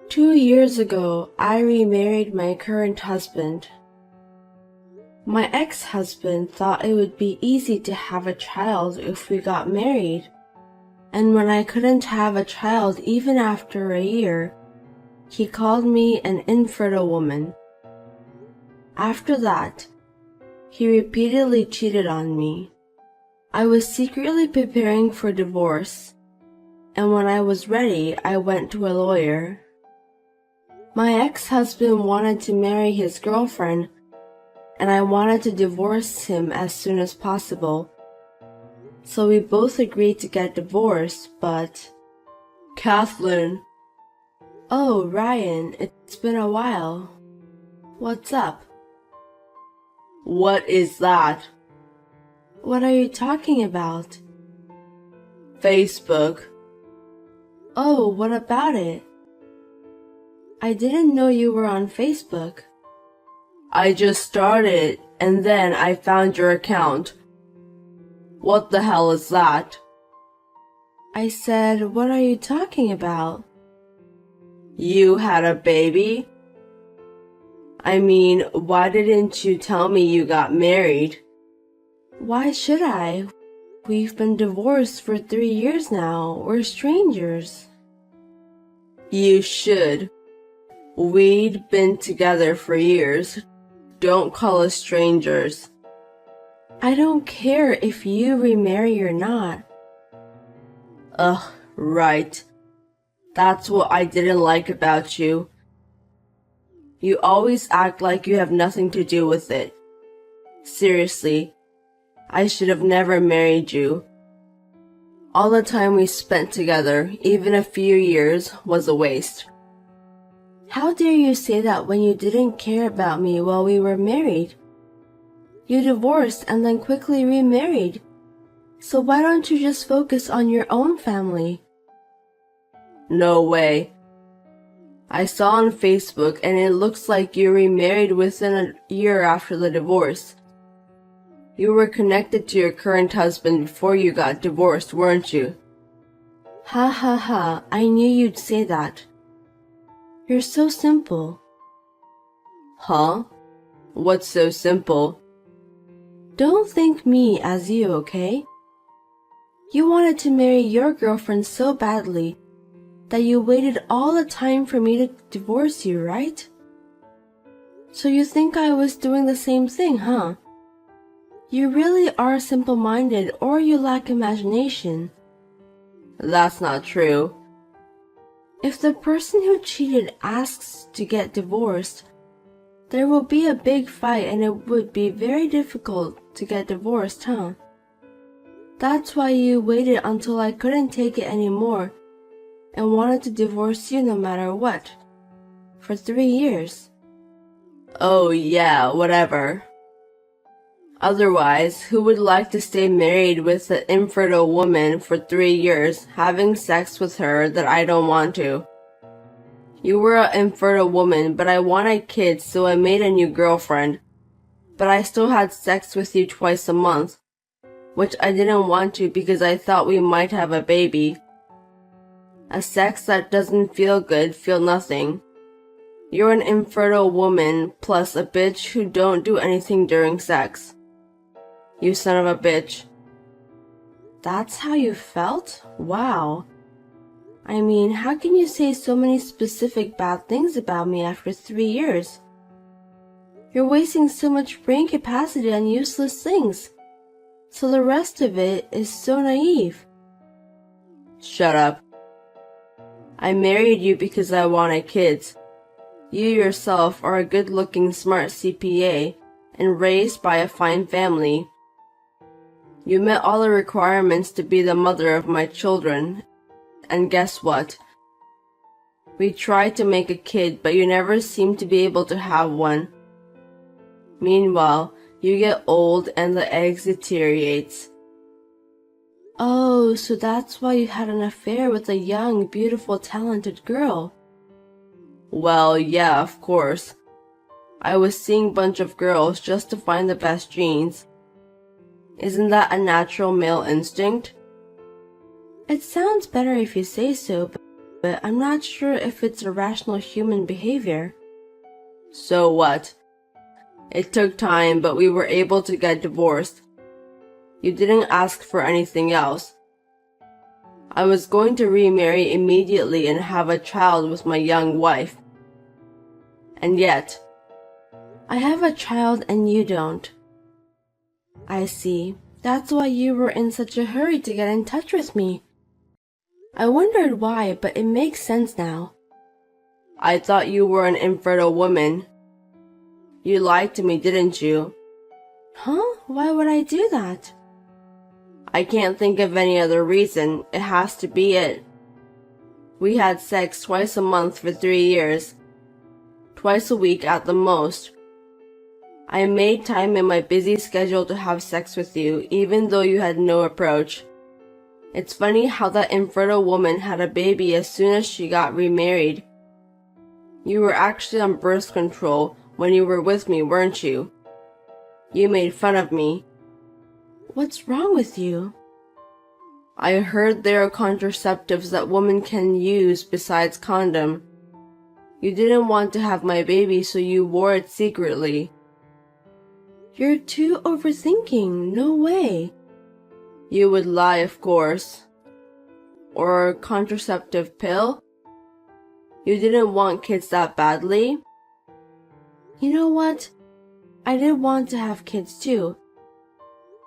2 years ago, I remarried my current husband. My ex-husband thought it would be easy to have a child if we got married, and when I couldn't have a child even after a year, he called me an infertile woman. After that, he repeatedly cheated on me. I was secretly preparing for divorce, and when I was ready, I went to a lawyer. My ex-husband wanted to marry his girlfriend, and I wanted to divorce him as soon as possible. So we both agreed to get divorced, but... Kathleen. Oh, Ryan, it's been a while. What's up? What is that? What are you talking about? Facebook. Oh, what about it? I didn't know you were on Facebook. I just started, and then I found your account. What the hell is that? I said, what are you talking about? You had a baby? I mean, why didn't you tell me you got married? Why should I? We've been divorced for 3 years now. We're strangers. You should. We'd been together for years. Don't call us strangers. I don't care if you remarry or not. Ugh, right. That's what I didn't like about you. You always act like you have nothing to do with it. Seriously, I should have never married you. All the time we spent together, even a few years, was a waste. How dare you say that when you didn't care about me while we were married? You divorced and then quickly remarried. So why don't you just focus on your own family? No way. I saw on Facebook and it looks like you remarried within a year after the divorce. You were connected to your current husband before you got divorced, weren't you? Ha ha ha, I knew you'd say that. You're so simple. Huh? What's so simple? Don't think me as you, okay? You wanted to marry your girlfriend so badly that you waited all the time for me to divorce you, right? So you think I was doing the same thing, huh? You really are simple-minded or you lack imagination. That's not true. If the person who cheated asks to get divorced, there will be a big fight and it would be very difficult to get divorced, huh? That's why you waited until I couldn't take it anymore and wanted to divorce you no matter what. For 3 years. Oh yeah, whatever. Otherwise, who would like to stay married with an infertile woman for 3 years, having sex with her that I don't want to? You were an infertile woman, but I wanted kids, so I made a new girlfriend. But I still had sex with you twice a month, which I didn't want to because I thought we might have a baby. A sex that doesn't feel good, feel nothing. You're an infertile woman plus a bitch who don't do anything during sex. You son of a bitch. That's how you felt? Wow. I mean, how can you say so many specific bad things about me after 3 years? You're wasting so much brain capacity on useless things. So the rest of it is so naive. Shut up. I married you because I wanted kids. You yourself are a good-looking, smart CPA and raised by a fine family. You met all the requirements to be the mother of my children. And guess what? We tried to make a kid, but you never seemed to be able to have one. Meanwhile, you get old and the eggs deteriorates. Oh, so that's why you had an affair with a young, beautiful, talented girl. Well, yeah, of course. I was seeing a bunch of girls just to find the best genes. Isn't that a natural male instinct? It sounds better if you say so, but I'm not sure if it's a rational human behavior. So what? It took time, but we were able to get divorced. You didn't ask for anything else. I was going to remarry immediately and have a child with my young wife. And yet, I have a child and you don't. I see. That's why you were in such a hurry to get in touch with me. I wondered why, but it makes sense now. I thought you were an infertile woman. You lied to me, didn't you? Huh? Why would I do that? I can't think of any other reason. It has to be it. We had sex twice a month for 3 years. Twice a week at the most. I made time in my busy schedule to have sex with you, even though you had no approach. It's funny how that infertile woman had a baby as soon as she got remarried. You were actually on birth control when you were with me, weren't you? You made fun of me. What's wrong with you? I heard there are contraceptives that women can use besides condom. You didn't want to have my baby, so you wore it secretly. You're too overthinking. No way. You would lie, of course. Or a contraceptive pill? You didn't want kids that badly? You know what? I did want to have kids too.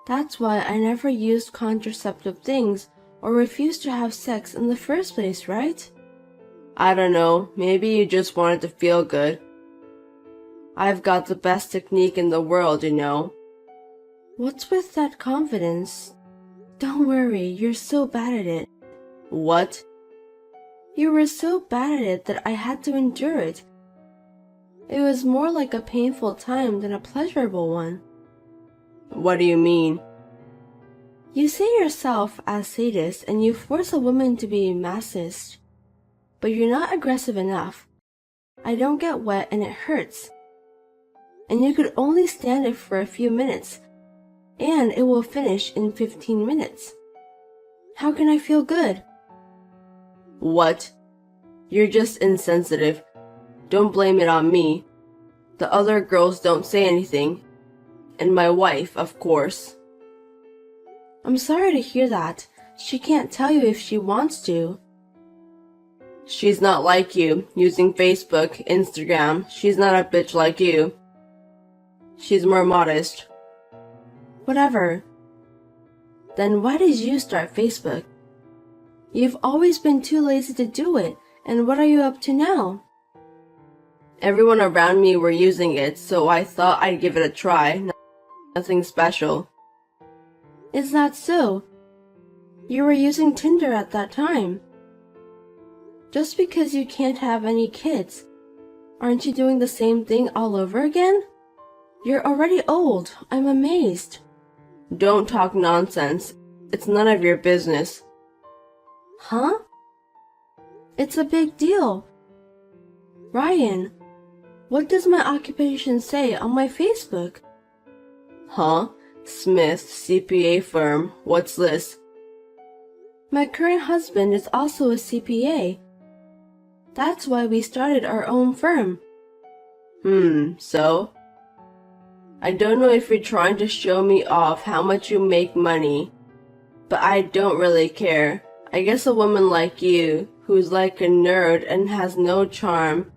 That's why I never used contraceptive things or refused to have sex in the first place, right? I don't know, maybe you just wanted to feel good. I've got the best technique in the world, you know. What's with that confidence? Don't worry, you're so bad at it. What? You were so bad at it that I had to endure it. It was more like a painful time than a pleasurable one. What do you mean? You say yourself as sadist and you force a woman to be masochist. But you're not aggressive enough. I don't get wet and it hurts. And you could only stand it for a few minutes. And it will finish in 15 minutes. How can I feel good? What? You're just insensitive. Don't blame it on me. The other girls don't say anything. And my wife, of course. I'm sorry to hear that. She can't tell you if she wants to. She's not like you, using Facebook, Instagram. She's not a bitch like you. She's more modest. Whatever. Then why did you start Facebook? You've always been too lazy to do it, and what are you up to now? Everyone around me were using it, so I thought I'd give it a try. Nothing special. Is that so? You were using Tinder at that time. Just because you can't have any kids, aren't you doing the same thing all over again? You're already old. I'm amazed. Don't talk nonsense. It's none of your business. Huh? It's a big deal. Ryan, what does my occupation say on my Facebook? Huh? Smith, CPA firm. What's this? My current husband is also a CPA. That's why we started our own firm. So? I don't know if you're trying to show me off how much you make money, but I don't really care. I guess a woman like you, who's like a nerd and has no charm,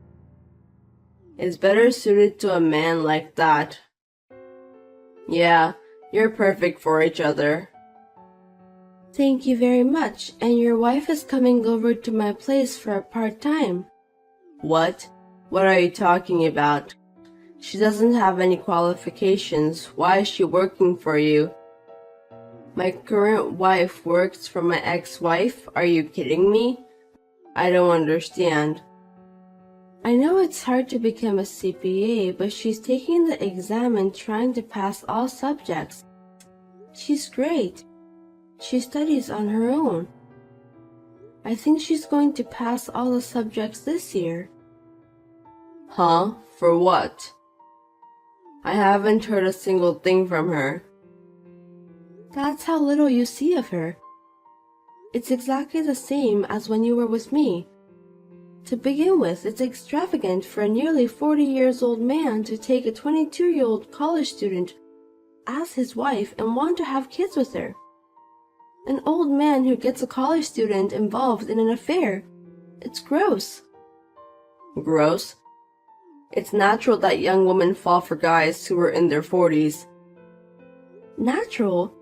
is better suited to a man like that. Yeah, you're perfect for each other. Thank you very much, and your wife is coming over to my place for a part-time. What? What are you talking about? She doesn't have any qualifications. Why is she working for you? My current wife works for my ex-wife? Are you kidding me? I don't understand. I know it's hard to become a CPA, but she's taking the exam and trying to pass all subjects. She's great. She studies on her own. I think she's going to pass all the subjects this year. Huh? For what? I haven't heard a single thing from her. That's how little you see of her. It's exactly the same as when you were with me. To begin with, it's extravagant for a nearly 40 years old man to take a 22-year-old college student as his wife and want to have kids with her. An old man who gets a college student involved in an affair. It's gross. Gross? It's natural that young women fall for guys who are in their 40s. Natural?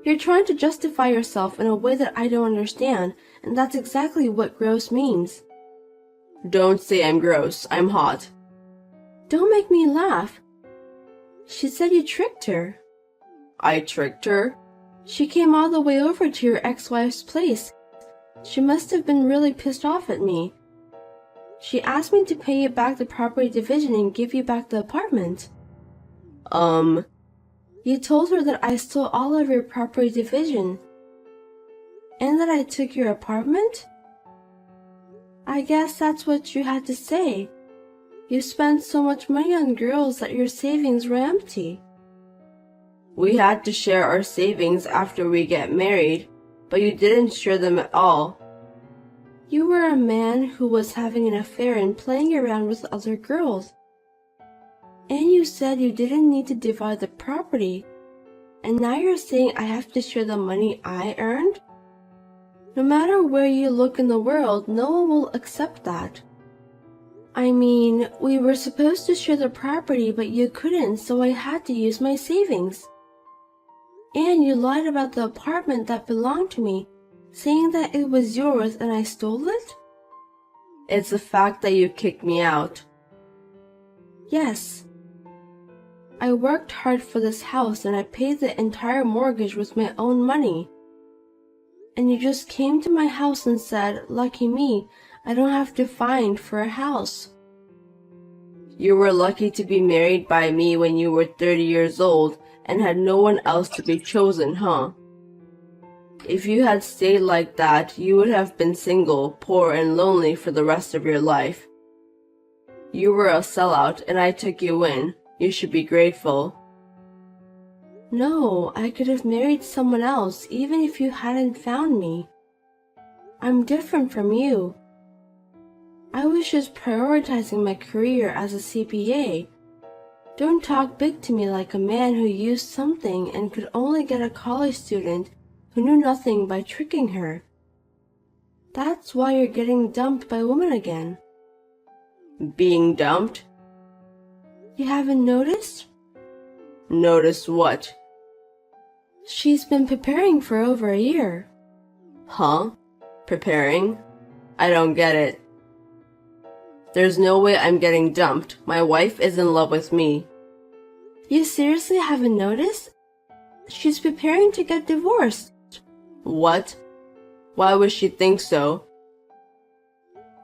You're trying to justify yourself in a way that I don't understand, and that's exactly what gross means. Don't say I'm gross. I'm hot. Don't make me laugh. She said you tricked her. I tricked her? She came all the way over to your ex-wife's place. She must have been really pissed off at me. She asked me to pay you back the property division and give you back the apartment. You told her that I stole all of your property division. And that I took your apartment? I guess that's what you had to say. You spent so much money on girls that your savings were empty. We had to share our savings after we get married, but you didn't share them at all. You were a man who was having an affair and playing around with other girls. And you said you didn't need to divide the property. And now you're saying I have to share the money I earned? No matter where you look in the world, no one will accept that. I mean, we were supposed to share the property, but you couldn't, so I had to use my savings. And you lied about the apartment that belonged to me, saying that it was yours and I stole it? It's the fact that you kicked me out. Yes. I worked hard for this house and I paid the entire mortgage with my own money. And you just came to my house and said, lucky me, I don't have to find for a house. You were lucky to be married by me when you were 30 years old and had no one else to be chosen, huh? If you had stayed like that, you would have been single, poor, and lonely for the rest of your life. You were a sellout and I took you in. You should be grateful. No, I could have married someone else even if you hadn't found me. I'm different from you. I was just prioritizing my career as a CPA. Don't talk big to me like a man who used something and could only get a college student who knew nothing by tricking her. That's why you're getting dumped by women again. Being dumped? You haven't noticed? Noticed what? She's been preparing for over a year. Huh? Preparing? I don't get it. There's no way I'm getting dumped. My wife is in love with me. You seriously haven't noticed? She's preparing to get divorced. What? Why would she think so?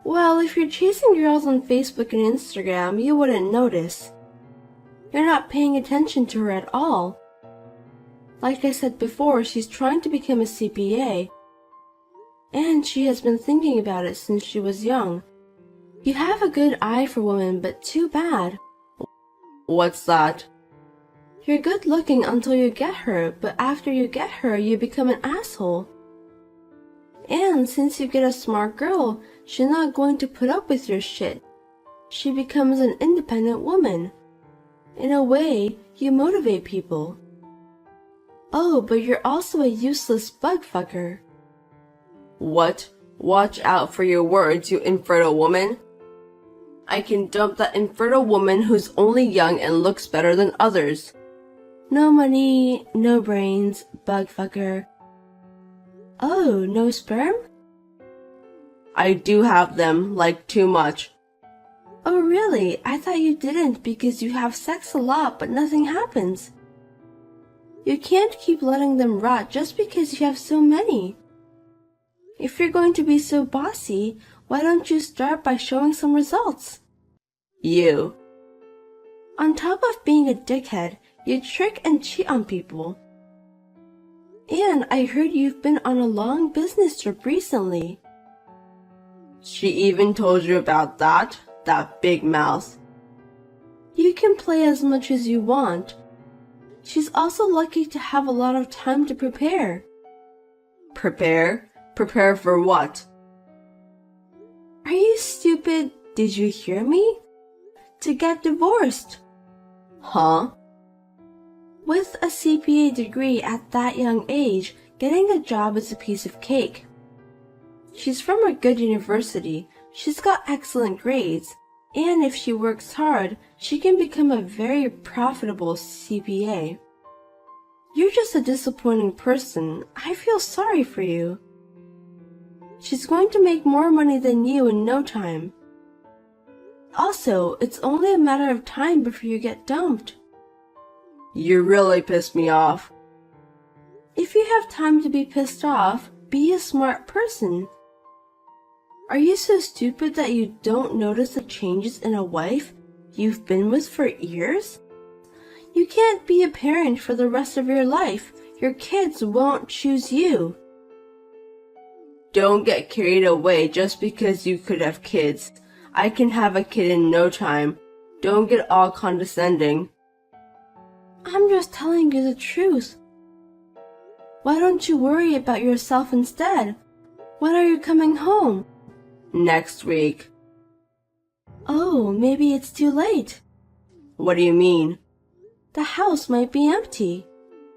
Well, if you're chasing girls on Facebook and Instagram, you wouldn't notice. You're not paying attention to her at all. Like I said before, she's trying to become a CPA. And she has been thinking about it since she was young. You have a good eye for women, but too bad. What's that? You're good looking until you get her, but after you get her, you become an asshole. And since you get a smart girl, she's not going to put up with your shit. She becomes an independent woman. In a way, you motivate people. Oh, but you're also a useless bug fucker. What? Watch out for your words, you infertile woman. I can dump that infertile woman who's only young and looks better than others. No money, no brains, bug fucker. Oh, no sperm? I do have them, like too much. Oh really? I thought you didn't because you have sex a lot but nothing happens. You can't keep letting them rot just because you have so many. If you're going to be so bossy, why don't you start by showing some results? You. On top of being a dickhead, you trick and cheat on people. And I heard you've been on a long business trip recently. She even told you about that? That big mouth. You can play as much as you want. She's also lucky to have a lot of time to prepare. Prepare? Prepare for what? Are you stupid? Did you hear me? To get divorced. Huh? With a CPA degree at that young age, getting a job is a piece of cake. She's from a good university, she's got excellent grades, and if she works hard, she can become a very profitable CPA. You're just a disappointing person. I feel sorry for you. She's going to make more money than you in no time. Also, it's only a matter of time before you get dumped. You really pissed me off. If you have time to be pissed off, be a smart person. Are you so stupid that you don't notice the changes in a wife you've been with for years? You can't be a parent for the rest of your life. Your kids won't choose you. Don't get carried away just because you could have kids. I can have a kid in no time. Don't get all condescending. I'm just telling you the truth. Why don't you worry about yourself instead? When are you coming home? Next week. Oh, maybe it's too late. What do you mean? The house might be empty.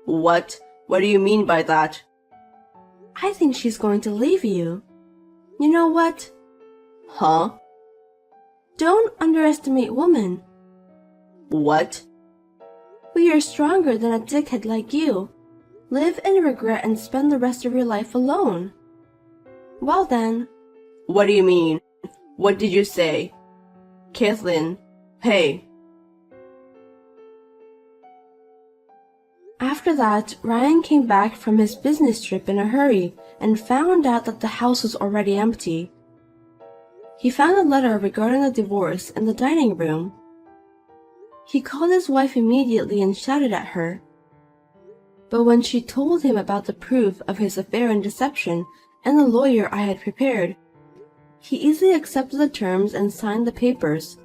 What? What do you mean by that? I think she's going to leave you. You know what? Huh? Don't underestimate women. What? We are stronger than a dickhead like you. Live in regret and spend the rest of your life alone. Well then. What do you mean? What did you say? Kathleen, hey. After that, Ryan came back from his business trip in a hurry and found out that the house was already empty. He found a letter regarding the divorce in the dining room. He called his wife immediately and shouted at her. But when she told him about the proof of his affair and deception and the lawyer I had prepared, he easily accepted the terms and signed the papers.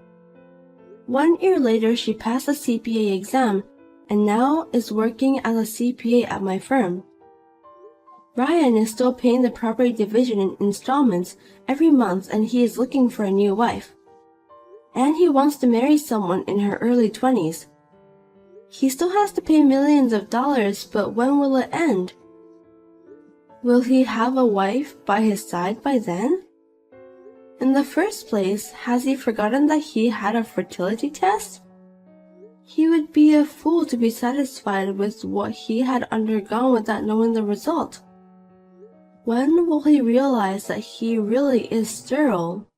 1 year later, she passed the CPA exam and now is working as a CPA at my firm. Ryan is still paying the property division in installments every month, and he is looking for a new wife. And he wants to marry someone in her early 20s. He still has to pay millions of dollars, but when will it end? Will he have a wife by his side by then? In the first place, has he forgotten that he had a fertility test? He would be a fool to be satisfied with what he had undergone without knowing the result. When will he realize that he really is sterile?